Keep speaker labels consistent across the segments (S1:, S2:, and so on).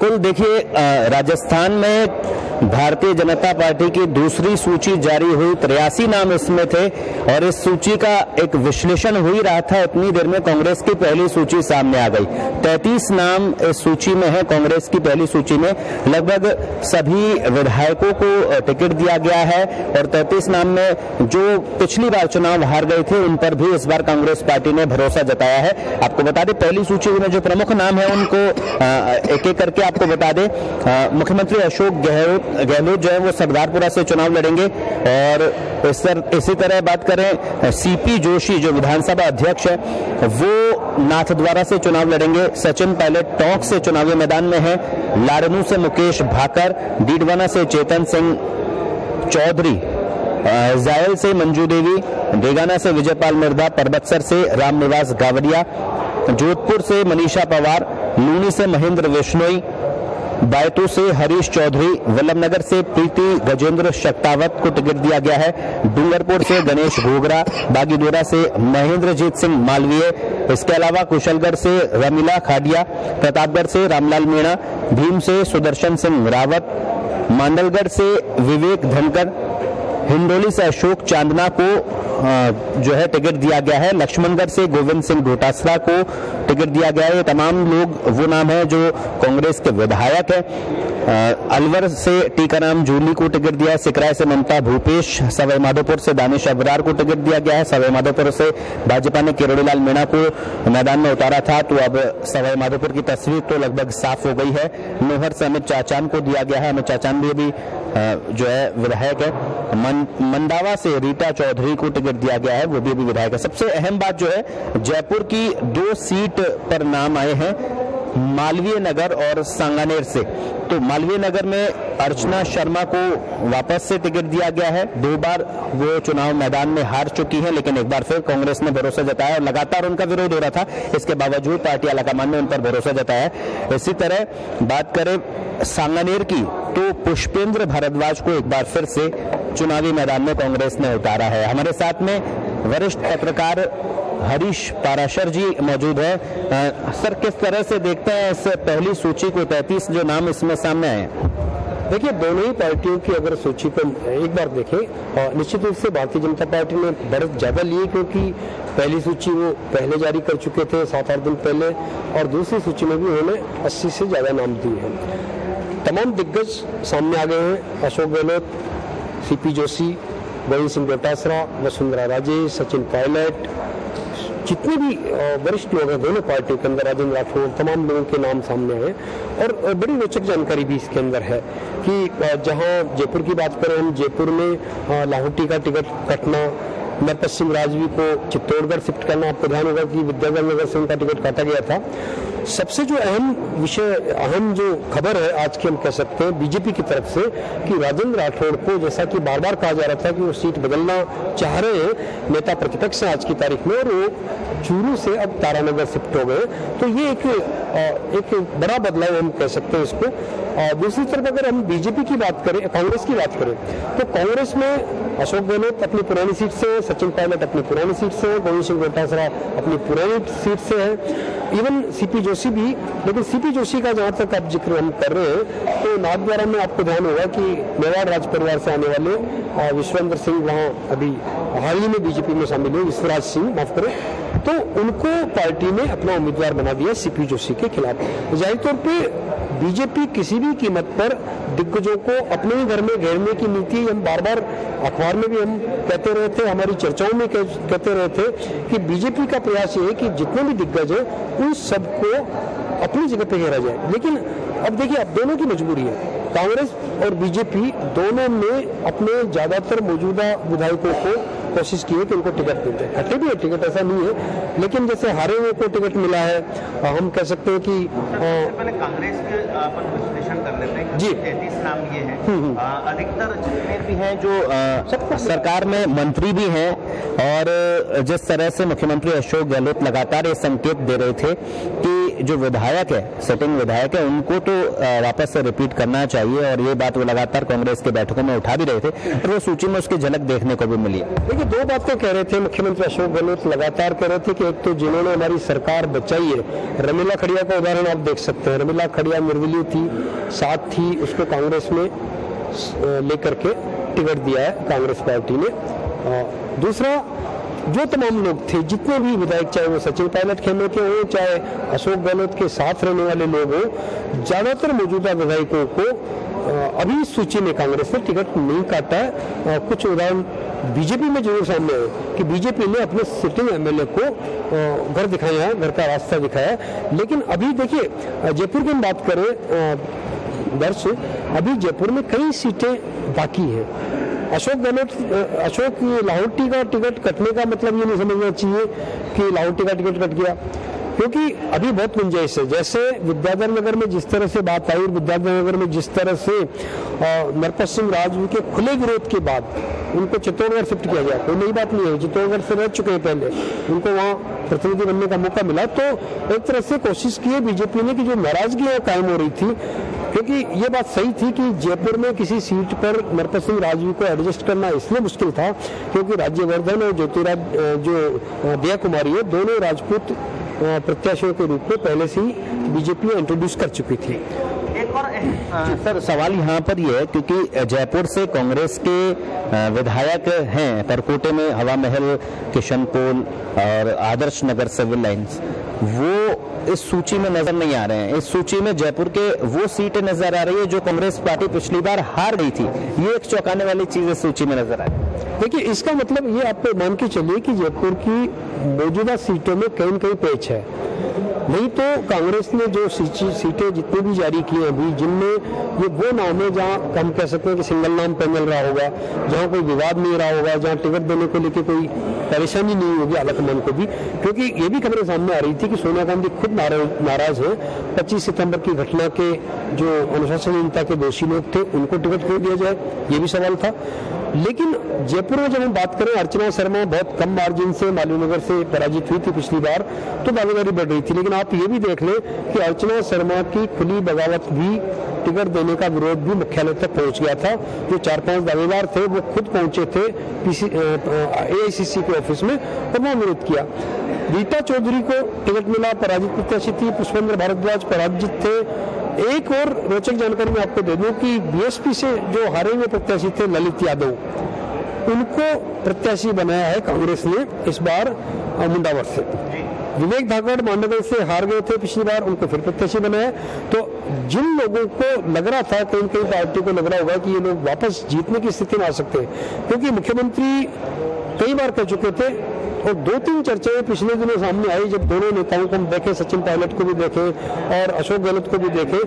S1: बिल्कुल, देखिए राजस्थान में भारतीय जनता पार्टी की दूसरी सूची जारी हुई, 83 नाम इसमें थे और इस सूची का एक विश्लेषण हो ही रहा था, उतनी देर में कांग्रेस की पहली सूची सामने आ गई। 33 नाम इस सूची में है, कांग्रेस की पहली सूची में लगभग सभी विधायकों को टिकट दिया गया है और 33 नाम में जो पिछली बार चुनाव हार गए थे उन पर भी इस बार कांग्रेस पार्टी ने भरोसा जताया है। आपको बता दें, पहली सूची में जो प्रमुख नाम है उनको एक एक करके आपको बता दें। मुख्यमंत्री अशोक गहलोत जो है वो सरदारपुरा से चुनाव लड़ेंगे और इसी तरह बात करें सीपी जोशी जो विधानसभा अध्यक्ष है वो नाथद्वारा से चुनाव लड़ेंगे। सचिन पायलट टोंक से चुनावी मैदान में है। लाड़नू से मुकेश भाकर, डीडवाना से चेतन सिंह चौधरी, जायल से मंजू देवी, डेगाना से विजयपाल मिर्धा, परबतसर से रामनिवास गावड़िया, जोधपुर से मनीषा पवार, लूनी से महेंद्र विश्नोई, बैतू से हरीश चौधरी, वल्लभनगर से प्रीति गजेंद्र शक्तावत को टिकट दिया गया है। डूंगरपुर से गणेश घोगरा, बागीदोरा से महेंद्रजीत सिंह मालवीय, इसके अलावा कुशलगढ़ से रमीला खाडिया, प्रतापगढ़ से रामलाल मीणा, भीम से सुदर्शन सिंह रावत, मांडलगढ़ से विवेक धनकर, हिंडोली से अशोक चांदना को जो है टिकट दिया गया है। लक्ष्मणगढ़ से गोविंद सिंह डोटासरा को टिकट दिया गया है। ये तमाम लोग वो नाम है जो कांग्रेस के विधायक है। अलवर से टीकाराम जूली को टिकट दिया है। सिकराय से ममता भूपेश, सवाई माधोपुर से दानिश अबरार को टिकट दिया गया है। सवाई माधोपुर से भाजपा ने किरोड़ीलाल मीणा को मैदान में उतारा था, तो अब सवाई माधोपुर की तस्वीर तो लगभग साफ हो गई है। नोहर से अमित चाचान को दिया गया है। अमित चाचान भी जो है विधायक है। मंडावा से रीटा चौधरी को टिकट दिया गया है, वो भी अभी विधायक है। सबसे अहम बात जो है, जयपुर की 2 सीट पर नाम आए हैं, मालवीय नगर और सांगानेर से। तो मालवीय नगर में अर्चना शर्मा को वापस से टिकट दिया गया है। 2 बार वो चुनाव मैदान में हार चुकी है, लेकिन एक बार फिर कांग्रेस ने भरोसा जताया और लगातार उनका विरोध हो रहा था, इसके बावजूद पार्टी आलाकमान ने उन पर भरोसा जताया। इसी तरह बात करें सांगानेर की, तो पुष्पेंद्र भारद्वाज को एक बार फिर से चुनावी मैदान में कांग्रेस ने उतारा है। हमारे साथ में वरिष्ठ पत्रकार हरीश पाराशर जी मौजूद है। सर, किस तरह से देखते हैं इस पहली सूची को, 33 जो नाम इसमें सामने आए?
S2: देखिए, दोनों ही पार्टियों की अगर सूची को एक बार देखें, निश्चित रूप से भारतीय जनता पार्टी ने बढ़त ज्यादा ली, क्योंकि पहली सूची वो पहले जारी कर चुके थे 7-8 दिन पहले, और दूसरी सूची में भी उन्होंने 80 से ज्यादा नाम दिए हैं। तमाम दिग्गज सामने आ गए हैं। अशोक गहलोत, सीपी जोशी, गोविंद सिंह डोटासरा, वसुंधरा राजे, सचिन पायलट, जितने भी वरिष्ठ लोग हैं दोनों पार्टियों के अंदर, राजेंद्र राठौड़, तमाम लोगों के नाम सामने आए। और बड़ी रोचक जानकारी भी इसके अंदर है कि जहां जयपुर की बात करें हम, जयपुर में लाहौटी का टिकट कटना, नरपत राजवी को चित्तौड़गढ़ शिफ्ट करना, आपको ध्यान होगा कि विद्याधर नगर से उनका टिकट काटा गया था। सबसे जो अहम विषय, अहम जो खबर है आज की, हम कह सकते हैं बीजेपी की तरफ से, कि राजेंद्र राठौड़ को, जैसा कि बार बार कहा जा रहा था कि वो सीट बदलना चाह रहे हैं, नेता प्रतिपक्ष है आज की तारीख में, और वो चूरू से अब तारानगर शिफ्ट हो गए। तो ये एक बड़ा बदलाव हम कह सकते हैं इसको। दूसरी तरफ अगर हम बीजेपी की बात करें, कांग्रेस की बात करें, तो कांग्रेस में अशोक गहलोत अपनी पुरानी सीट से, सचिन पायलट अपनी पुरानी सीट से, गोविंद सिंह डोटासरा अपनी पुरानी सीट से है, इवन सीपी जोशी भी। लेकिन सीपी जोशी का जहां तक आप जिक्र हम कर रहे हैं, तो नाथद्वारा में आपको ध्यान होगा कि मेवाड़ राज परिवार से आने वाले विश्वेंद्र सिंह वहां अभी हाल ही में बीजेपी में शामिल हुए, विश्वराज सिंह, माफ करें, तो उनको पार्टी ने अपना उम्मीदवार बना दिया सीपी जोशी के खिलाफ। जाहिर तौर पर बीजेपी किसी भी कीमत पर दिग्गजों को अपने ही घर में घेरने की नीति, हम बार बार अखबार में भी हम कहते रहे थे, हमारी चर्चाओं में कहते रहे थे कि बीजेपी का प्रयास ये है कि जितने भी दिग्गज है उन सबको अपनी जगह पे घेरा जाए। लेकिन अब देखिए, अब दोनों की मजबूरी है। कांग्रेस और बीजेपी दोनों ने अपने ज्यादातर मौजूदा विधायकों को कोशिश की है कि उनको टिकट मिल जाए। कटे भी है टिकट, ऐसा नहीं है, लेकिन जैसे हारे हुए को टिकट मिला है, हम कह सकते हैं कि
S1: कांग्रेस के अपन विश्लेषण कर लेते हैं
S2: जी।
S1: 33 नाम ये हैं, अधिकतर जितने भी हैं जो सरकार में मंत्री भी हैं, और जिस तरह से मुख्यमंत्री अशोक गहलोत लगातार ये संकेत दे रहे थे कि जो विधायक है, सिटिंग विधायक है, उनको तो वापस से रिपीट करना चाहिए, और ये बात वो लगातार कांग्रेस की बैठकों में उठा भी रहे थे, और वो सूची में उसकी झलक देखने को भी मिली।
S2: देखिए, दो बातें कह रहे थे मुख्यमंत्री अशोक गहलोत, लगातार कह रहे थे कि एक तो जिन्होंने हमारी सरकार बचाई है, रमीला खड़िया का उदाहरण आप देख सकते हैं। रमीला खड़िया निर्दलीय थी, साथ थी, उसको कांग्रेस में लेकर के टिकट दिया है कांग्रेस पार्टी ने। दूसरा, जो तमाम लोग थे, जितने भी विधायक, चाहे वो सचिन पायलट खेमे के हों, चाहे अशोक गहलोत के साथ रहने वाले लोग हों, ज्यादातर मौजूदा विधायकों को अभी सूची में कांग्रेस ने टिकट नहीं काटा है। कुछ उदाहरण बीजेपी में जरूर सामने आए कि बीजेपी ने अपने सिटिंग एमएलए को घर दिखाया है, घर का रास्ता दिखाया है। लेकिन अभी देखिए, जयपुर की हम बात करें दर्श, अभी जयपुर में कई सीटें बाकी हैं। अशोक की लाहौटी का टिकट कटने का मतलब ये नहीं समझना चाहिए कि लाहौटी का टिकट कट गया, क्योंकि अभी बहुत गुंजाइश है। जैसे विद्याधर नगर में जिस तरह से बात आई, विद्याधर नगर में जिस तरह से नरपत सिंह राजवी के खुले विरोध के बाद उनको चित्तौड़गढ़ शिफ्ट किया गया, कोई नई बात नहीं है, चित्तौड़गढ़ से रह चुके हैं पहले, उनको वहाँ प्रतिनिधि बनने का मौका मिला। तो एक तरह से कोशिश की है बीजेपी ने कि जो नाराजगी कायम हो रही थी, क्योंकि ये बात सही थी कि जयपुर में किसी सीट पर नरपत सिंह राजवी को एडजस्ट करना इसलिए मुश्किल था क्योंकि राज्यवर्धन और दया कुमारी है, दोनों राजपूत प्रत्याशियों के रूप में पहले से ही बीजेपी इंट्रोड्यूस कर चुकी थी।
S1: एक और सर सवाल यहाँ पर ये है, क्योंकि जयपुर से कांग्रेस के विधायक हैं, परकोटे में हवा महल, किशन पोल और आदर्श नगर सिविल लाइंस, वो इस सूची में नजर नहीं आ रहे हैं। इस सूची में जयपुर के वो सीटें नजर आ रही है जो कांग्रेस पार्टी पिछली बार हार गई थी। ये एक चौंकाने वाली चीज इस सूची में नजर आई।
S2: देखिए, इसका मतलब ये आप मान के चलिए कि जयपुर की मौजूदा सीटों में कहीं न कहीं पेच है। नहीं तो कांग्रेस ने जो सीटें जितनी भी जारी की हैं अभी, जिनमें ये वो नाम है जहां हम कह सकते हैं कि सिंगल नाम पैनल रहा होगा, जहां कोई विवाद नहीं रहा होगा, जहां टिकट देने को लेकर कोई परेशानी नहीं होगी आलाकमान को भी, क्योंकि ये भी खबरें सामने आ रही थी कि सोनिया गांधी खुद नाराज है। 25 सितंबर की घटना के जो अनुशासनहीनता के दोषी लोग थे उनको टिकट क्यों दिया जाए, ये भी सवाल था। लेकिन जयपुर में जब हम बात करें, अर्चना शर्मा बहुत कम मार्जिन से मालवीय से पराजित हुई थी पिछली बार, तो दावेदारी बढ़ रही थी। लेकिन आप ये भी देख लें कि अर्चना शर्मा की खुली बगावत भी, टिकट देने का विरोध भी मुख्यालय तक पहुंच गया था। जो 4-5 दावेदार थे वो खुद पहुंचे थे AICC के ऑफिस में और वो विरोध किया। रीता चौधरी को टिकट मिला, पराजित प्रत्याशी थी। पुष्पेंद्र भारद्वाज पराजित थे। एक और रोचक जानकारी मैं आपको दे दूं कि BSP से जो हारे हुए प्रत्याशी थे ललित यादव, उनको प्रत्याशी बनाया है कांग्रेस ने इस बार मुंडावर से। विवेक धाकड़ मांडगल से हार गए थे पिछली बार, उनको फिर प्रत्याशी बनाया। तो जिन लोगों को लग रहा था, कहीं कहीं पार्टी को लग रहा होगा कि ये लोग वापस जीतने की स्थिति में आ सकते हैं, क्योंकि मुख्यमंत्री कई बार कह चुके थे और 2-3 चर्चाएं पिछले दिनों सामने आई, जब दोनों नेताओं को हम देखें, सचिन पायलट को भी देखें और अशोक गहलोत को भी देखें,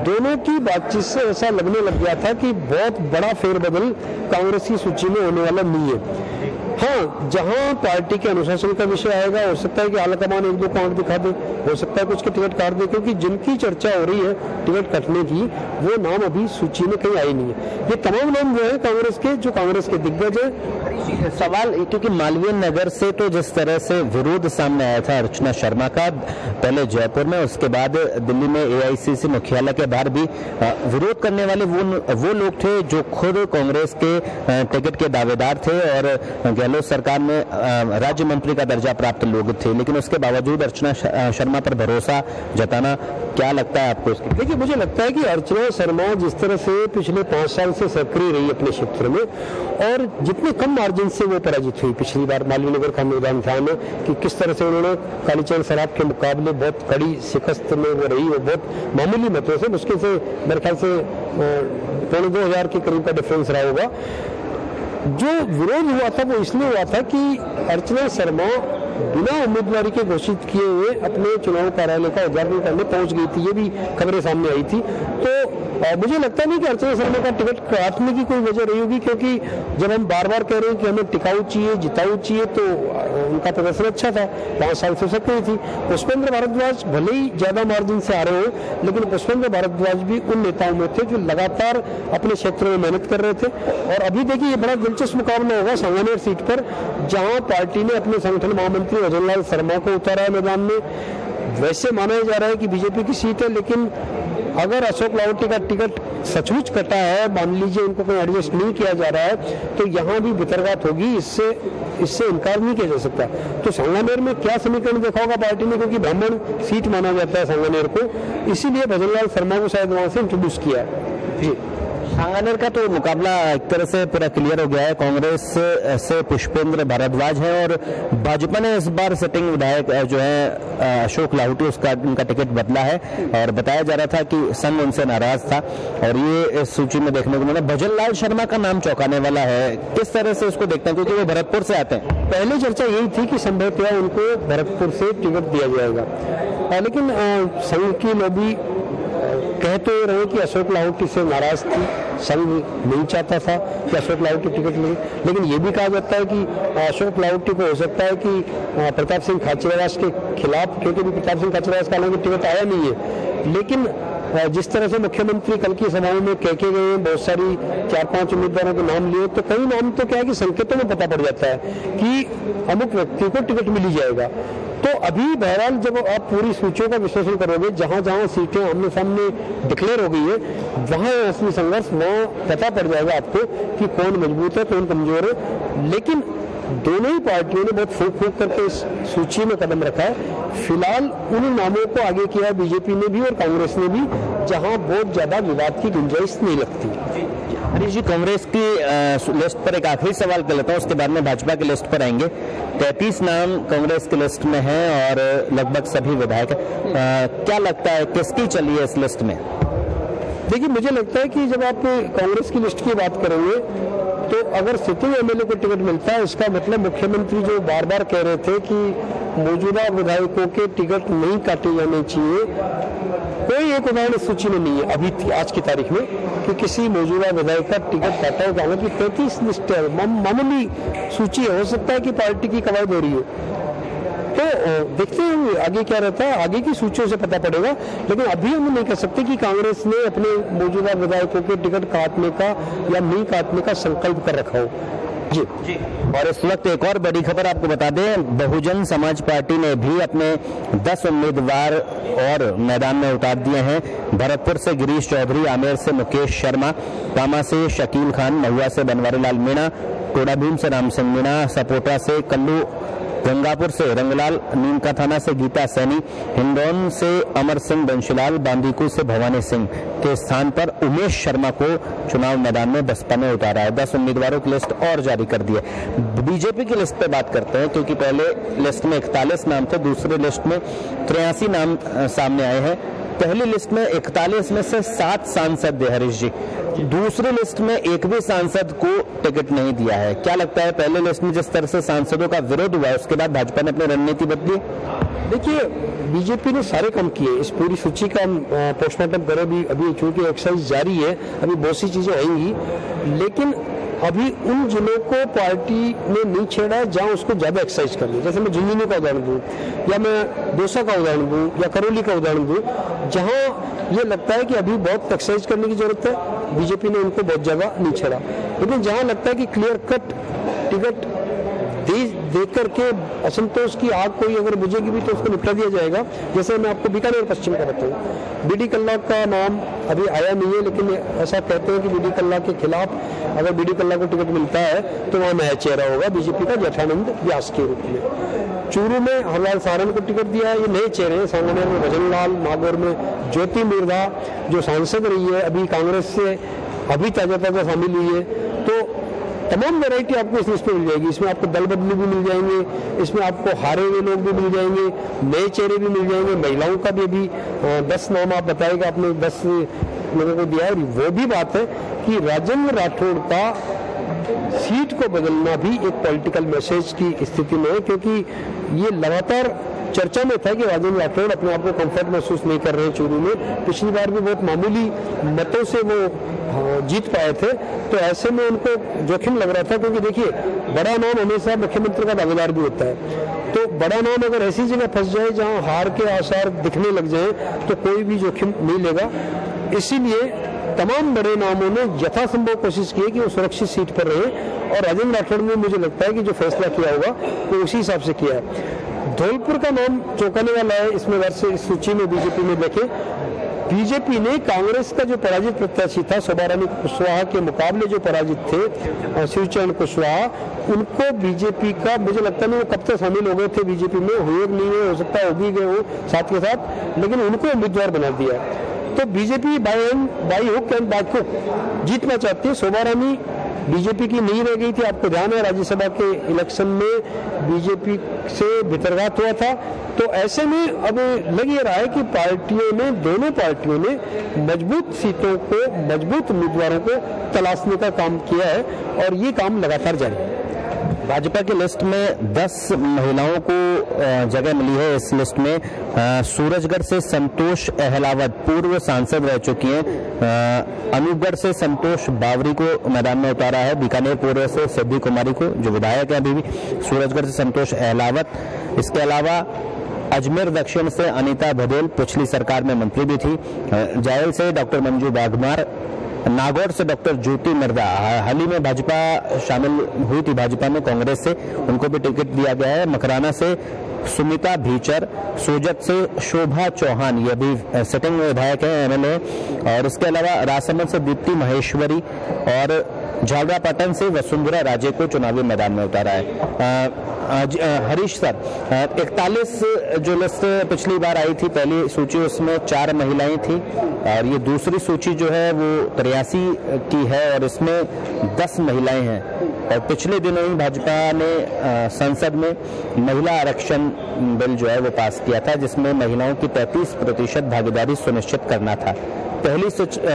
S2: दोनों की बातचीत से ऐसा लगने लग गया था कि बहुत बड़ा फेरबदल कांग्रेस की सूची में होने वाला नहीं है। हाँ, जहां पार्टी के अनुशासन का विषय आएगा, हो सकता है कि आलाकमान 1-2 पॉइंट दिखा दे, हो सकता है कुछ के टिकट काट दे, क्योंकि जिनकी चर्चा हो रही है टिकट कटने की, वो नाम अभी सूची में कहीं आई नहीं है। ये तमाम नाम जो है कांग्रेस के, जो कांग्रेस के दिग्गज है।
S1: सवाल, क्योंकि मालवीय नगर से तो जिस तरह से विरोध सामने आया था अर्चना शर्मा का, पहले जयपुर में, उसके बाद दिल्ली में AICC मुख्यालय के बाहर भी विरोध करने वाले वो लोग थे जो खुद कांग्रेस के टिकट के दावेदार थे और गहलोत सरकार में राज्य मंत्री का दर्जा प्राप्त लोग थे। लेकिन उसके बावजूद अर्चना शर्मा पर भरोसा जताना, क्या लगता है आपको इसके?
S2: देखिए, मुझे लगता है कि अर्चना शर्मा जिस तरह से पिछले 5 साल से सक्रिय रही अपने क्षेत्र में, और जितने कम मार्जिन से वो पराजित हुई पिछली बार, मालवीय नगर का मैदान था में कि किस तरह से उन्होंने कालीचरण सराफ के मुकाबले बहुत कड़ी शिकस्त में वो रही, वो बहुत मामूली मतों से, मुश्किल से मेरे ख्याल से 2,500 के करीब का डिफरेंस रहा होगा। जो विरोध हुआ था वो इसलिए हुआ था कि अर्चना शर्मा बिना उम्मीदवारी के घोषित किए हुए अपने चुनाव कार्यालय का उद्घाटन करने पहुंच गई थी। ये भी खबरें सामने आई थी। तो मुझे लगता नहीं कि अर्चना शर्मा का टिकट काटने की कोई वजह रही होगी, क्योंकि जब हम बार बार कह रहे हैं कि हमें टिकाऊ चाहिए, जिताऊ चाहिए, तो उनका प्रदर्शन अच्छा था, 5 साल से सक्रिय थी। पुष्पेंद्र भारद्वाज भले ही ज्यादा मार्जिन से आ रहे हो, लेकिन पुष्पेंद्र भारद्वाज भी उन नेताओं में थे जो लगातार अपने क्षेत्र में मेहनत कर रहे थे। और अभी देखिए, ये बड़ा दिलचस्प मुकाबला होगा सांगानेर सीट पर, जहां पार्टी ने अपने संगठन महामंत्री भजन लाल शर्मा को उतारा है मैदान में। वैसे माना जा रहा है कि बीजेपी की सीट है, लेकिन अगर अशोक लाहोटी का टिकट सचमुच कटा है, मान लीजिए उनको कोई एडजस्ट नहीं किया जा रहा है, तो यहाँ भी भितरघात होगी, इससे इनकार नहीं किया जा सकता। तो सांगानेर में क्या समीकरण देखा होगा पार्टी ने, क्योंकि ब्राह्मण सीट माना जाता है सांगानेर को, इसीलिए भजनलाल शर्मा को शायद वहां से इंट्रोड्यूस किया है। जी,
S1: सांगानेर का तो मुकाबला एक तरह से पूरा क्लियर हो गया है। कांग्रेस से पुष्पेंद्र भारद्वाज है और भाजपा ने इस बार सिटिंग विधायक जो है अशोक लाहोटी, उनका टिकट बदला है और बताया जा रहा था कि संघ उनसे नाराज था और ये इस सूची में देखने को मिला। भजनलाल शर्मा का नाम चौंकाने वाला है, किस तरह से उसको देखते हैं, क्योंकि वो भरतपुर से आते हैं।
S2: पहले चर्चा यही थी कि संभवतः उनको भरतपुर से टिकट दिया जाएगा, लेकिन संघ की लॉबी कह तो ये रहे कि अशोक लाहोटी से नाराज थी, संघ नहीं चाहता था कि अशोक लाहोटी टिकट मिले, लेकिन ये भी कहा जाता है कि अशोक लाहोटी को हो सकता है कि प्रताप सिंह खाचरियावास के खिलाफ, क्योंकि प्रताप सिंह खाचरियावास का हालांकि टिकट आया नहीं है, लेकिन जिस तरह से मुख्यमंत्री कल की सभाओं में कह के गए, बहुत सारी 4-5 उम्मीदवारों के नाम लिए, तो कई नाम तो क्या है कि संकेतों में पता पड़ जाता है कि अमुक व्यक्ति को टिकट मिल ही जाएगा। तो अभी बहरहाल जब आप पूरी सूचियों का विश्लेषण करोगे, जहां जहां सीटें आमने सामने डिक्लेयर हो गई है, वहां असली संघर्ष, वहां पता पड़ जाएगा आपको कि कौन मजबूत है, कौन कमजोर है। लेकिन दोनों ही पार्टियों ने बहुत फूंक फूंक करके इस सूची में कदम रखा है। फिलहाल उन नामों को आगे किया है बीजेपी ने भी और कांग्रेस ने भी, जहां बहुत ज्यादा विवाद की गुंजाइश नहीं लगती।
S1: हरीश जी, कांग्रेस की लिस्ट पर एक आखिरी सवाल कर लेता हूं, उसके बाद में भाजपा की लिस्ट पर आएंगे। 33 नाम कांग्रेस की लिस्ट में हैं और लगभग सभी विधायक। क्या लगता है किसकी चली है इस लिस्ट में?
S2: देखिए, मुझे लगता है कि जब आप कांग्रेस की लिस्ट की बात करेंगे तो अगर सिटिंग एमएलए को टिकट मिलता है, इसका मतलब मुख्यमंत्री जो बार बार कह रहे थे कि मौजूदा विधायकों के टिकट नहीं काटे जाने चाहिए, कोई एक उदाहरण इस सूची में नहीं है अभी आज की तारीख में कि किसी मौजूदा विधायक का टिकट काटा हो। हालांकि 33 लिस्ट है, मामूली सूची है, हो सकता है कि पार्टी की कवायद हो रही हो, तो देखते हैं आगे क्या रहता है, आगे की सूचियों से पता पड़ेगा। लेकिन अभी हम नहीं कह सकते कि कांग्रेस ने अपने मौजूदा विधायकों के टिकट काटने का या नहीं काटने का संकल्प कर रखा हो। जी।
S1: और इस वक्त एक और बड़ी खबर आपको बता दें, बहुजन समाज पार्टी ने भी अपने 10 उम्मीदवार और मैदान में उतार दिए हैं। भरतपुर से गिरीश चौधरी, आमेर से मुकेश शर्मा, कामा से शकील खान, महुआ से बनवारी लाल मीणा, टोडाभीम से राम सिंह मीणा, सपोटा से कल्लू, गंगापुर से रंगलाल, नीमका थाना से गीता सैनी, हिंडौन से अमर सिंह बंशीलाल, बांदीकुई से भवानी सिंह के स्थान पर उमेश शर्मा को चुनाव मैदान में बसपा ने उतारा है। 10 उम्मीदवारों की लिस्ट और जारी कर दी है। बीजेपी की लिस्ट पे बात करते हैं, क्योंकि पहले लिस्ट में 41 नाम थे, दूसरी लिस्ट में 83 नाम सामने आए हैं। पहली लिस्ट में 41 में से 7 सांसद थे हरीश जी, दूसरी लिस्ट में एक भी सांसद को टिकट नहीं दिया है। क्या लगता है, पहले लिस्ट में जिस तरह से सांसदों का विरोध हुआ है, उसके बाद भाजपा ने अपनी रणनीति बदली?
S2: देखिए, बीजेपी ने सारे काम किए, इस पूरी सूची का पोस्टमार्टम करें, अभी चूंकि एक्सरसाइज जारी है, अभी बहुत सी चीजें आएंगी, लेकिन अभी उन जिलों को पार्टी ने नहीं छेड़ा है जहां उसको ज्यादा एक्सरसाइज करनी। जैसे मैं झुंझुनू का उदाहरण दूं, या मैं दौसा का उदाहरण दूं, या करौली का उदाहरण दूं, जहां ये लगता है कि अभी बहुत एक्सरसाइज करने की जरूरत है, बीजेपी ने उनको बहुत ज्यादा नहीं छेड़ा। लेकिन जहां लगता है कि क्लियर कट टिकट देख करके असंतोष की आग कोई अगर बुझेगी भी तो उसको निपटा दिया जाएगा। जैसे मैं आपको बीकानेर पश्चिम का बताऊं, बीडी कल्ला का नाम अभी आया नहीं है, लेकिन ऐसा कहते हैं कि बीडी कल्ला के खिलाफ अगर बीडी कल्ला को टिकट मिलता है तो वहाँ नया चेहरा होगा बीजेपी का, जेठानंद व्यास के रूप में। चूरू में हरलाल सारन को टिकट दिया है, ये नए चेहरे हैं। सांगानेर में भजनलाल, नागौर में ज्योति मिर्धा जो सांसद रही है, अभी कांग्रेस से अभी ताजा शामिल हुई है। तो तमाम वैरायटी आपको इस लिस्ट में मिल जाएगी। इसमें आपको दल बदली भी मिल जाएंगे, इसमें आपको हारे हुए लोग भी मिल जाएंगे, नए चेहरे भी मिल जाएंगे, महिलाओं का भी अभी 10 नाम आप बताएगा, आपने 10 लोगों को दिया है। वो भी बात है कि राजेंद्र राठौड़ का सीट को बदलना भी एक पॉलिटिकल मैसेज की स्थिति में है, क्योंकि ये लगातार चर्चा में था कि राजेंद्र राठौड़ अपने आप को कंफर्ट महसूस नहीं कर रहे हैं चूरू में। पिछली बार भी बहुत मामूली मतों से वो जीत पाए थे, तो ऐसे में उनको जोखिम लग रहा था, क्योंकि देखिए बड़ा नाम हमेशा मुख्यमंत्री का दावेदार भी होता है। तो बड़ा नाम अगर ऐसी जगह फंस जाए जहां हार के आसार दिखने लग जाए तो कोई भी जोखिम नहीं लेगा। इसीलिए तमाम बड़े नामों ने यथासंभव कोशिश की कि वो सुरक्षित सीट पर रहे, और राजेंद्र राठौड़ ने मुझे लगता है कि जो फैसला किया होगा वो उसी हिसाब से किया है। धौलपुर का नाम चौंकाने वाला है इसमें वर्ष इस सूची में बीजेपी में देखें। बीजेपी ने कांग्रेस का जो पराजित प्रत्याशी था शोभा रानी कुशवाहा के मुकाबले जो पराजित थे शिवचरण कुशवाहा, उनको बीजेपी का मुझे लगता नहीं वो कब तक शामिल हो गए थे बीजेपी में, हुए नहीं हुए, हो सकता है हो भी गए हो साथ के साथ, लेकिन उनको उम्मीदवार बना दिया। तो BJP by hook and by crook जीतना चाहती है। शोभा रानी बीजेपी की नहीं रह गई थी, आपको ध्यान है राज्यसभा के इलेक्शन में बीजेपी से भितरघात हुआ था। तो ऐसे में अब लग ये रहा है कि दोनों पार्टियों ने मजबूत सीटों को, मजबूत उम्मीदवारों को तलाशने का काम किया है और ये काम लगातार जारी है।
S1: भाजपा की लिस्ट में 10 महिलाओं को जगह मिली है। इस लिस्ट में सूरजगढ़ से संतोष अहलावत पूर्व सांसद रह चुकी हैं। अनूपगढ़ से संतोष बावरी को मैदान में उतारा है। बीकानेर पूर्व से सिद्धि कुमारी को, जो विधायक है अभी भी। सूरजगढ़ से संतोष अहलावत। इसके अलावा अजमेर दक्षिण से अनीता भदेल, पिछली सरकार में मंत्री भी थी। जायल से डॉक्टर मंजू बागमार, नागौर से डॉक्टर ज्योति मिर्दा, हाल ही में भाजपा शामिल हुई थी भाजपा में कांग्रेस से, उनको भी टिकट दिया गया है। मकराना से सुमिता भीचर, सोजत से शोभा चौहान, ये भी सिटिंग विधायक है एमएलए। और इसके अलावा राजसमंद से दीप्ति महेश्वरी और झालरापाटन से वसुंधरा राजे को चुनावी मैदान में उतारा है। हरीश सर, 41 जो लिस्ट पिछली बार आई थी पहली सूची, उसमें 4 महिलाएं थी और ये दूसरी सूची जो है वो 83 की है और इसमें 10 महिलाएं हैं। और पिछले दिनों ही भाजपा ने संसद में महिला आरक्षण बिल जो है वो पास किया था, जिसमें महिलाओं की 33% भागीदारी सुनिश्चित करना था। पहली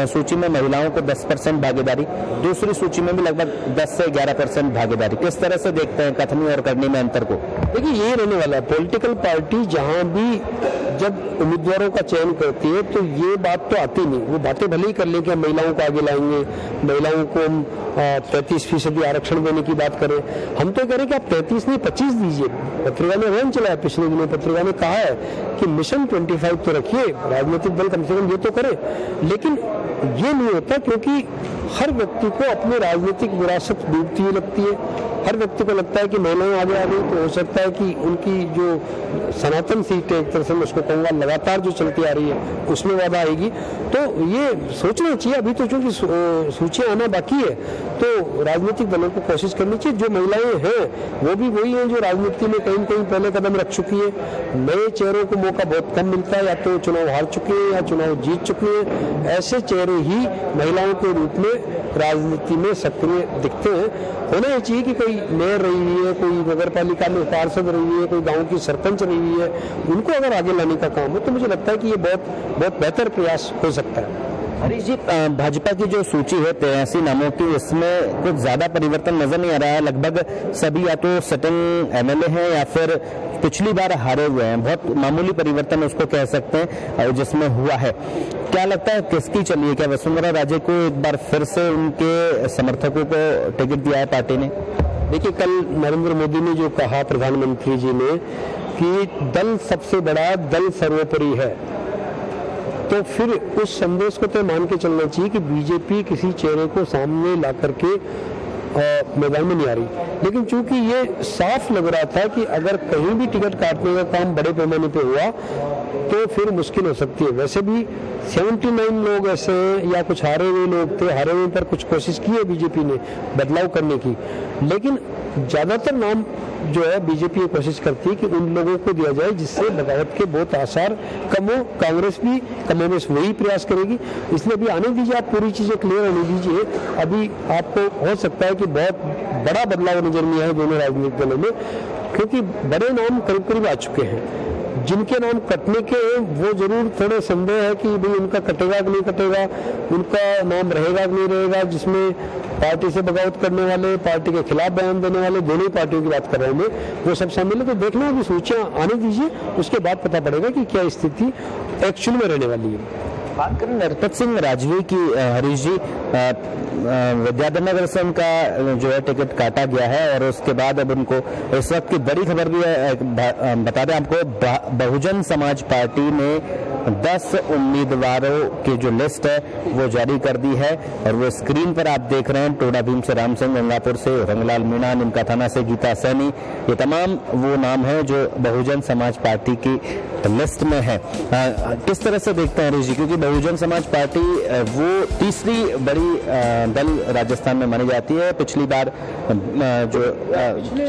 S1: सूची में महिलाओं को 10% भागीदारी, दूसरी सूची में भी लगभग 10 से 11% भागीदारी। किस तरह से देखते हैं कथनी और करनी में अंतर को?
S2: देखिए यही रहने वाला है। पॉलिटिकल पार्टी जहां भी जब उम्मीदवारों का चयन करती है तो ये बात तो आती नहीं, वो बातें भले ही कर ले कि हम महिलाओं को आगे लाएंगे, महिलाओं को हम 33% आरक्षण देने की बात करें। हम तो कह रहे हैं कि आप 33 नहीं 25 दीजिए। पत्रिका में रन चला है पिछले दिनों, पत्रिका में कहा है कि मिशन 25 तो रखिए, राजनीतिक दल कम से कम ये तो करे। लेकिन ये नहीं होता क्योंकि हर व्यक्ति को अपनी राजनीतिक विरासत डूबती हुई लगती है। हर व्यक्ति को लगता है कि महिलाएं आगे आ गई तो हो सकता है कि उनकी जो सनातन सीट है, एक तरह से मैं उसको कहूँगा लगातार जो चलती आ रही है उसमें वादा आएगी। तो ये सोचना चाहिए। अभी तो चूंकि सूचियां आना बाकी है तो राजनीतिक दलों को कोशिश करनी चाहिए। जो महिलाएं हैं वो भी वही हैं जो राजनीति में कहीं कहीं पहले कदम रख चुकी है। नए चेहरों को मौका बहुत कम मिलता है, या तो चुनाव हार चुके हैं या चुनाव जीत चुके हैं। ऐसे चेहरे ही महिलाओं के रूप में राजनीति में सक्रिय दिखते हैं। होना ही चाहिए कि कोई मेयर रही हुई है, कोई नगर पालिका में पार्षद रही हुई है, कोई गांव की सरपंच रही हुई है, उनको अगर आगे लाने का काम हो तो मुझे लगता है कि ये बहुत बेहतर प्रयास हो सकता है।
S1: हरीश जी, भाजपा की जो सूची है 83 नामों की, इसमें कुछ ज्यादा परिवर्तन नजर नहीं आ रहा है। लगभग सभी या तो सिटिंग एमएलए हैं या फिर पिछली बार हारे हुए हैं। बहुत मामूली परिवर्तन उसको कह सकते हैं जिसमें हुआ है। क्या लगता है किसकी चलिए? क्या वसुंधरा राजे को एक बार फिर से उनके समर्थकों को टिकट दिया है पार्टी ने?
S2: देखिए, कल नरेंद्र मोदी ने जो कहा, प्रधानमंत्री जी ने, कि दल सबसे बड़ा, दल सर्वोपरि है, तो फिर उस संदेश को तो मान के चलना चाहिए कि बीजेपी किसी चेहरे को सामने ला करके मैदान में नहीं आ रही। लेकिन चूंकि ये साफ लग रहा था कि अगर कहीं भी टिकट काटने का काम बड़े पैमाने पे हुआ तो फिर मुश्किल हो सकती है। वैसे भी 79 लोग ऐसे हैं या कुछ हारे हुए लोग थे, हारे हुए पर कुछ कोशिश की है बीजेपी ने बदलाव करने की, लेकिन ज्यादातर नाम जो है बीजेपी ये कोशिश करती है कि उन लोगों को दिया जाए जिससे बगावत के बहुत आसार कम हो। कांग्रेस भी कमोबेश वही प्रयास करेगी, इसलिए अभी आने दीजिए, आप पूरी चीजें क्लियर होने दीजिए। अभी आपको हो सकता है कि बहुत बड़ा बदलाव नजर नहीं आए दोनों राजनीतिक दलों में, क्योंकि बड़े नाम करीब करीब आ चुके हैं। जिनके नाम कटने के वो जरूर थोड़े संदेह है कि भाई उनका कटेगा कि नहीं कटेगा, उनका नाम रहेगा कि नहीं रहेगा। जिसमें पार्टी से बगावत करने वाले, पार्टी के खिलाफ बयान देने वाले, दोनों ही पार्टियों की बात कर रहा हूं मैं, वो सब शामिल है। तो देखना अभी सूचियां आने दीजिए, उसके बाद पता पड़ेगा कि क्या स्थिति एक्चुअल में रहने वाली है।
S1: बात करें नरपत सिंह राजवी की, हरीश जी, विद्याधर से उनका जो है टिकट काटा गया है और उसके बाद अब उनको इस वक्त की बड़ी खबर भी है, बता दें आपको, बहुजन समाज पार्टी ने 10 उम्मीदवारों की जो लिस्ट है वो जारी कर दी है और वो स्क्रीन पर आप देख रहे हैं। टोडा भीम से राम सिंह, गंगापुर से रंगलाल मीणा, निमका थाना से गीता सैनी, ये तमाम वो नाम है जो बहुजन समाज पार्टी की लिस्ट में है। किस तरह से देखते हैं हरीश जी, क्योंकि बहुजन समाज पार्टी वो तीसरी बड़ी दल राजस्थान में मानी जाती है। पिछली बार जो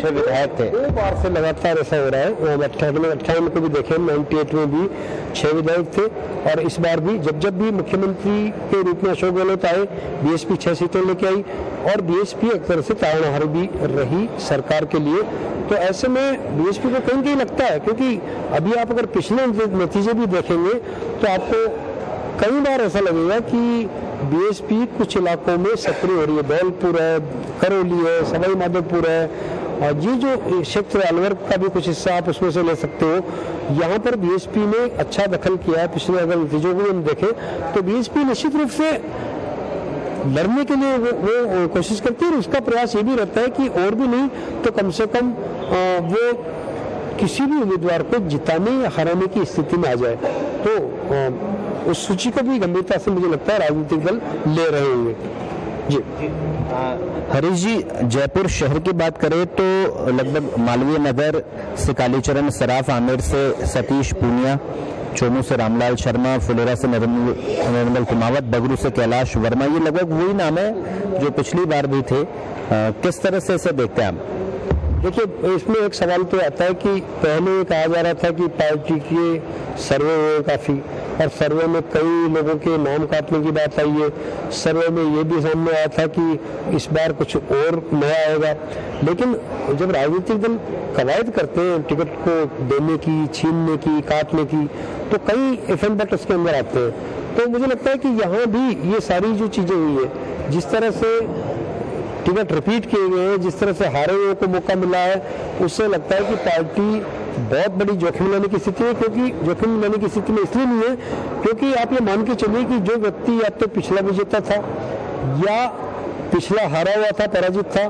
S1: 6 विधायक थे,
S2: 2 बार से लगातार ऐसा हो रहा है। 98 को भी देखें, 98 में भी 6 विधायक थे और इस बार भी जब भी मुख्यमंत्री के रूप में अशोक गहलोत आए, बीएसपी 6 सीटें लेके आई और बीएसपी एक तरह से ताड़नाहार भी रही सरकार के लिए। तो ऐसे में बीएसपी को कहीं कहीं लगता है, क्योंकि अभी आप अगर पिछले नतीजे भी देखेंगे तो आपको कई बार ऐसा लगेगा कि बीएसपी कुछ इलाकों में सक्रिय हो रही है। धौलपुर है, करौली है, सवाई माधोपुर है और ये जो क्षेत्र अलवर का भी कुछ हिस्सा आप उसमें से ले सकते हो। यहाँ पर बीएसपी ने अच्छा दखल किया है। पिछले अगर नतीजों को हम देखें तो बीएसपी निश्चित रूप से लड़ने के लिए वो कोशिश करती है और उसका प्रयास ये भी रहता है कि और भी नहीं तो कम से कम वो किसी भी उम्मीदवार को जिताने या हराने की स्थिति में आ जाए। तो उस सूची को भी गंभीरता से मुझे लगता है राजनीतिक दल ले रहे होंगे। जी
S1: हरीश जी, जयपुर शहर की बात करें तो लगभग मालवीय नगर से कालीचरण सराफ, आमेर से सतीश पूनिया, चोमू से रामलाल शर्मा, फुलेरा से नरेंद्र कुमावत, बगरू से कैलाश वर्मा, ये लगभग वही नाम है जो पिछली बार भी थे। किस तरह से इसे देखते हैं आप?
S2: देखिए, इसमें एक सवाल तो आता है कि पहले कहा जा रहा था कि पार्टी के सर्वे हुए काफ़ी और सर्वे में कई लोगों के नाम काटने की बात आई है। सर्वे में ये भी सामने आया था कि इस बार कुछ और नया आएगा। लेकिन जब राजनीतिक दल कवायद करते हैं टिकट को देने की, छीनने की, काटने की, तो कई एफएम बट उसके अंदर आते हैं। तो मुझे लगता है कि यहाँ भी ये सारी जो चीज़ें हुई है, जिस तरह से टिकट रिपीट किए गए हैं, जिस तरह से हारे हुए को मौका मिला है, उससे लगता है कि पार्टी बहुत बड़ी जोखिम लेने की स्थिति है। क्योंकि जोखिम लेने की स्थिति में इसलिए नहीं है क्योंकि आप ये मान के चलिए कि जो व्यक्ति या तो पिछला विजेता था या पिछला हारा हुआ था, पराजित था,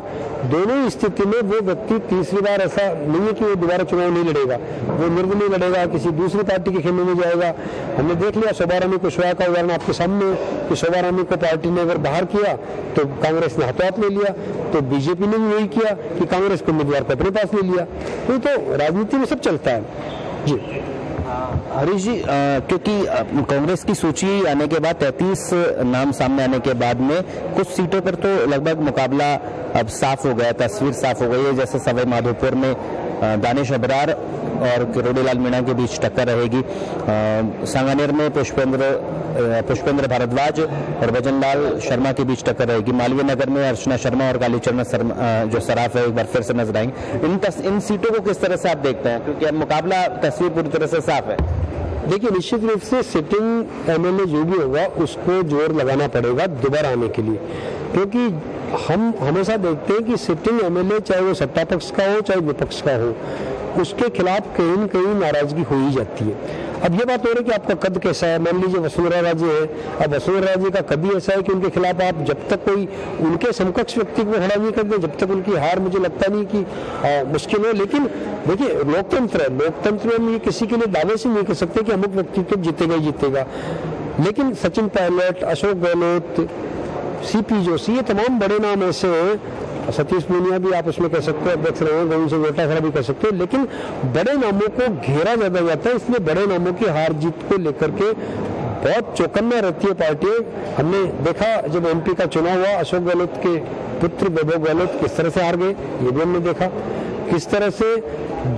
S2: दोनों ही स्थिति में वो व्यक्ति तीसरी बार ऐसा नहीं है कि वो दोबारा चुनाव नहीं लड़ेगा, वो निर्दलीय लड़ेगा, किसी दूसरी पार्टी के खेमे में जाएगा। हमने देख लिया शोभा रानी कुशवाहा का उदाहरण आपके सामने कि शोभा रानी को पार्टी ने अगर बाहर किया तो कांग्रेस ने हाथों हाथ ले लिया, तो बीजेपी ने भी वही किया कि कांग्रेस के उम्मीदवार को अपने पास ले लिया। तो राजनीति में सब चलता है। जी
S1: हरीश जी, क्योंकि कांग्रेस की सूची आने के बाद 33 नाम सामने आने के बाद में कुछ सीटों पर तो लगभग मुकाबला अब साफ हो गया, तस्वीर साफ हो गई है। जैसे सवाई माधोपुर में दानिश अबरार और किरोड़ीलाल मीणा के बीच टक्कर रहेगी। सांगानेर में पुष्पेंद्र भारद्वाज और भजनलाल शर्मा के बीच टक्कर रहेगी। मालवीय नगर में अर्चना शर्मा और कालीचरण जो सराफ है एक बार फिर से नजर आएंगे। इन सीटों को किस तरह से आप देखते हैं, क्योंकि अब मुकाबला तस्वीर पूरी तरह से साफ है?
S2: देखिए, निश्चित रूप से सिटिंग एमएलए जो भी होगा उसको जोर लगाना पड़ेगा दोबारा आने के लिए, क्योंकि हम हमेशा देखते हैं कि सिटिंग एमएलए चाहे वो सत्ता पक्ष का हो चाहे विपक्ष का हो, उसके खिलाफ कहीं न कहीं नाराजगी हो ही जाती है। अब ये बात हो रही है कि आपका कद कैसा है। मान लीजिए वसुंधरा राजे है, अब वसुंधरा राजे का कद ही ऐसा है कि उनके खिलाफ आप जब तक कोई उनके समकक्ष व्यक्ति को खड़ा नहीं करते, जब तक उनकी हार मुझे लगता नहीं कि मुश्किल है। लेकिन देखिए, लोकतंत्र है, लोकतंत्र में हम ये किसी के लिए दावे से नहीं कर सकते कि अमुक व्यक्ति तो जीतेगा ही जीतेगा। लेकिन सचिन पायलट, अशोक गहलोत, सीपी जोशी, ये तमाम बड़े नाम ऐसे हैं, सतीश पूनिया भी आप उसमें कह सकते हो, अध्यक्ष रहे, गोविंद सिंह गोटाखरा भी कह सकते हो। लेकिन बड़े नामों को घेरा ज्यादा जाता है, इसलिए बड़े नामों की हार जीत को लेकर के बहुत चौकन्ना रहती है पार्टी। हमने देखा जब एमपी का चुनाव हुआ, अशोक गहलोत के पुत्र वैभव गहलोत किस तरह से हार गए, ये भी हमने देखा। किस तरह से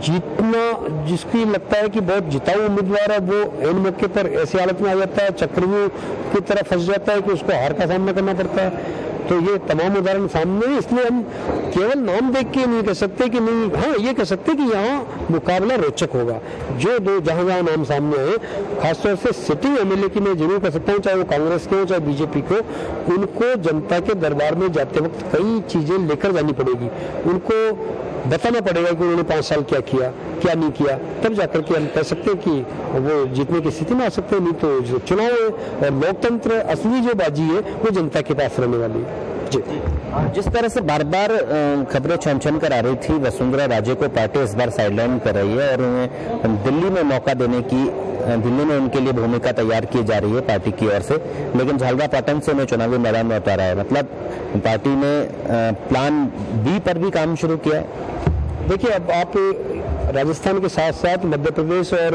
S2: जीतना, जिसकी लगता है कि बहुत जिताऊ उम्मीदवार है, वो इन मौके पर ऐसी हालत में आ जाता है, चक्रव्यूह की तरह फंस जाता है कि उसको हार का सामना करना पड़ता है। तो ये तमाम उदाहरण सामने है, इसलिए हम केवल नाम देख के नहीं कह सकते कि नहीं, हाँ ये कह सकते कि यहाँ मुकाबला रोचक होगा। जो दो जहाँ नाम सामने आए, खासतौर से सिटिंग एमएलए की मैं जरूर कह सकता हूँ, चाहे वो कांग्रेस के हो चाहे बीजेपी को, उनको जनता के दरबार में जाते वक्त कई चीजें लेकर जानी पड़ेगी। उनको बताना पड़ेगा कि उन्होंने 5 साल क्या किया, क्या नहीं किया, तब जाकर के हम कह सकते हैं कि वो जीतने की स्थिति में आ सकते हैं। नहीं तो चुनाव है और लोकतंत्र असली जो बाजी है वो जनता के पास रहने वाली है। जी।
S1: जिस तरह से बार बार खबरें छन कर आ रही थी, वसुंधरा राजे को पार्टी इस बार साइडलाइन कर रही है और उन्हें दिल्ली में मौका देने की, दिल्ली में उनके लिए भूमिका तैयार की जा रही है पार्टी की ओर से, लेकिन झालरापाटन से उन्हें चुनावी मैदान में उतारा है। मतलब पार्टी ने प्लान बी पर भी काम शुरू किया है।
S2: देखिए, अब आप राजस्थान के साथ साथ मध्य प्रदेश और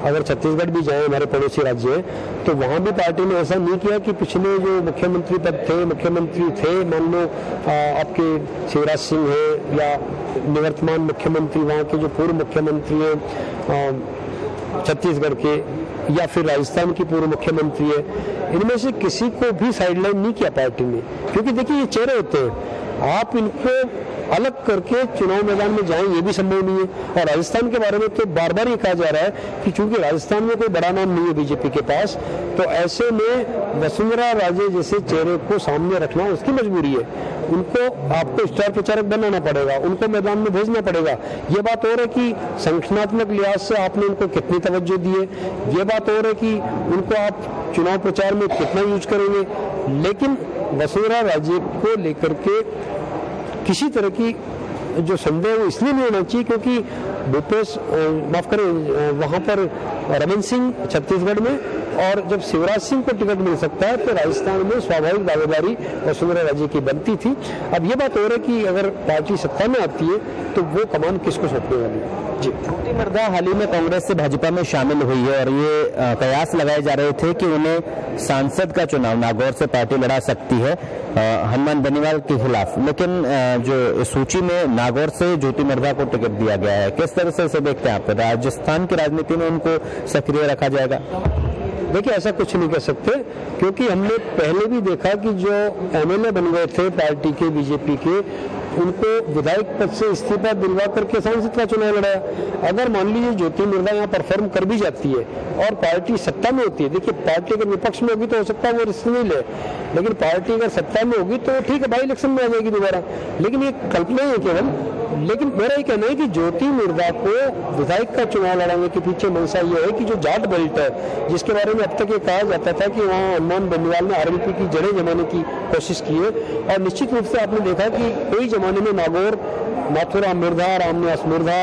S2: अगर छत्तीसगढ़ भी जाए, हमारे पड़ोसी राज्य हैं, तो वहाँ भी पार्टी ने ऐसा नहीं किया कि पिछले जो मुख्यमंत्री थे, मान लो आपके शिवराज सिंह है या निवर्तमान मुख्यमंत्री वहाँ के जो पूर्व मुख्यमंत्री हैं छत्तीसगढ़ के, या फिर राजस्थान की पूर्व मुख्यमंत्री है, इनमें से किसी को भी साइडलाइन नहीं किया पार्टी ने। क्योंकि देखिए, ये चेहरे होते हैं, आप इनको अलग करके चुनाव मैदान में जाएं ये भी संभव नहीं है। और राजस्थान के बारे में तो बार बार ये कहा जा रहा है कि चूंकि राजस्थान में कोई बड़ा नाम नहीं है बीजेपी के पास, तो ऐसे में वसुंधरा राजे जैसे चेहरे को सामने रखना उसकी मजबूरी है। उनको आपको स्टार प्रचारक बनाना पड़ेगा, उनको मैदान में भेजना पड़ेगा। ये बात और है कि संगठनात्मक लिहाज से आपने उनको कितनी तवज्जो दी है, ये बात और है कि उनको आप चुनाव प्रचार में कितना यूज करेंगे। लेकिन वसुंधरा राजे को लेकर के किसी तरह की जो संदेह वो इसलिए नहीं होना चाहिए क्योंकि भूपेश माफ करें वहाँ पर रमन सिंह छत्तीसगढ़ में, और जब शिवराज सिंह को टिकट मिल सकता है तो राजस्थान में स्वाभाविक दावेदारी वसुंधरा राजे की बनती थी। अब ये बात हो रही है कि अगर पार्टी सत्ता में आती है तो वो कमान किसको सौंपने वाली है। जी।
S1: ज्योति मिर्धा हाल ही में कांग्रेस से भाजपा में शामिल हुई है और ये कयास लगाए जा रहे थे कि उन्हें सांसद का चुनाव नागौर से पार्टी लड़ा सकती है हनुमान बेनीवाल के खिलाफ, लेकिन जो इस सूची में नागौर से ज्योति मिर्धा को टिकट दिया गया है। किस तरह से इसे देखते हैं आप? राजस्थान की राजनीति में उनको सक्रिय रखा जाएगा?
S2: देखिए, ऐसा कुछ नहीं कह सकते क्योंकि हमने पहले भी देखा कि जो एमएलए बन गए थे पार्टी के, बीजेपी के, उनको विधायक पद से इस्तीफा दिलवा करके सांसद का चुनाव लड़ाया। अगर मान लीजिए ज्योति मिर्धा यहाँ परफॉर्म कर भी जाती है और पार्टी सत्ता में होती है, देखिए पार्टी अगर विपक्ष में होगी तो हो सकता है वो रिस्क नहीं ले, लेकिन पार्टी अगर सत्ता में होगी तो ठीक है, बाई इलेक्शन में आ जाएगी दोबारा। लेकिन ये कल्पना है केवल। लेकिन मेरा ये कहना है कि ज्योति मिर्धा को विधायक का चुनाव लड़ाने के पीछे मंशा ये है कि जो जाट बेल्ट है, जिसके बारे में अब तक ये कहा जाता था कि वहाँ हनुमान बेनीवाल ने आरएलपी की जड़ें जमाने की कोशिश की है, और निश्चित रूप से आपने देखा कि कोई जमाने में नागौर, नाथुराम मिर्धा, रामनिवास मिर्धा,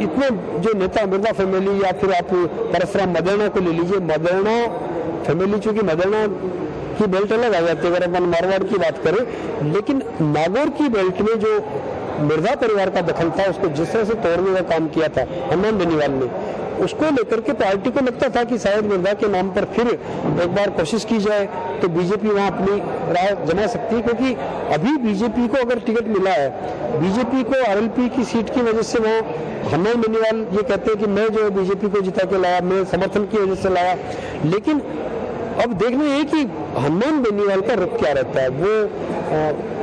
S2: इतने जो नेता मिर्धा फैमिली, या फिर आप परशुराम मदेरणा को ले लीजिए, मदेरणा फैमिली, चूंकि मदेरणा की बेल्ट अलग आ जाती है अगर अपन मारवाड़ की बात करें, लेकिन नागौर की बेल्ट में जो मिर्धा परिवार का दखल था, उसको जिस तरह से तोड़ने का काम किया था हनुमान बेनीवाल ने, उसको लेकर के पार्टी को लगता था कि शायद मिर्धा के नाम पर फिर एक बार कोशिश की जाए तो बीजेपी वहां अपनी राय जमा सकती है। क्योंकि अभी बीजेपी को अगर टिकट मिला है, बीजेपी को आरएलपी की सीट की वजह से वहां हनुमान बेनीवाल ये कहते हैं कि मैं जो बीजेपी को जिता के लाया, मैं समर्थन की वजह से लाया। लेकिन अब देखना है कि हनुमान बेनीवाल का रुख क्या रहता है। वो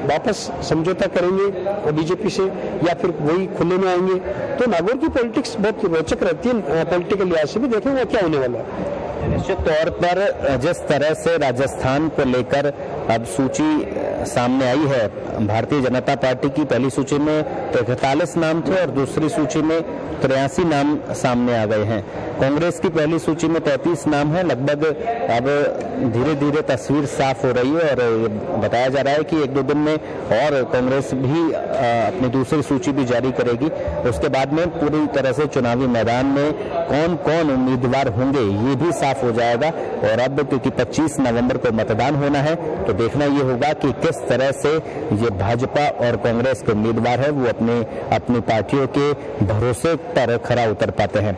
S2: वापस समझौता करेंगे बीजेपी से या फिर वही खुले में आएंगे। तो नागौर की पॉलिटिक्स बहुत रोचक रहती है, पॉलिटिकल लिहाज से भी देखेंगे क्या होने वाला है।
S1: निश्चित तौर पर जिस तरह से राजस्थान को लेकर अब सूची सामने आई है, भारतीय जनता पार्टी की पहली सूची में 41 नाम थे और दूसरी सूची में 83 नाम सामने आ गए हैं। कांग्रेस की पहली सूची में 33 नाम है। लगभग अब धीरे धीरे तस्वीर साफ हो रही है और बताया जा रहा है कि एक दो दिन में और कांग्रेस भी अपनी दूसरी सूची भी जारी करेगी। उसके बाद में पूरी तरह से चुनावी मैदान में कौन कौन उम्मीदवार होंगे ये भी साफ हो जाएगा। और अब क्योंकि 25 नवंबर को मतदान होना है तो देखना ये होगा कि किस तरह से ये भाजपा और कांग्रेस के उम्मीदवार है वो अपनी पार्टियों के भरोसे पर खरा उतर पाते हैं।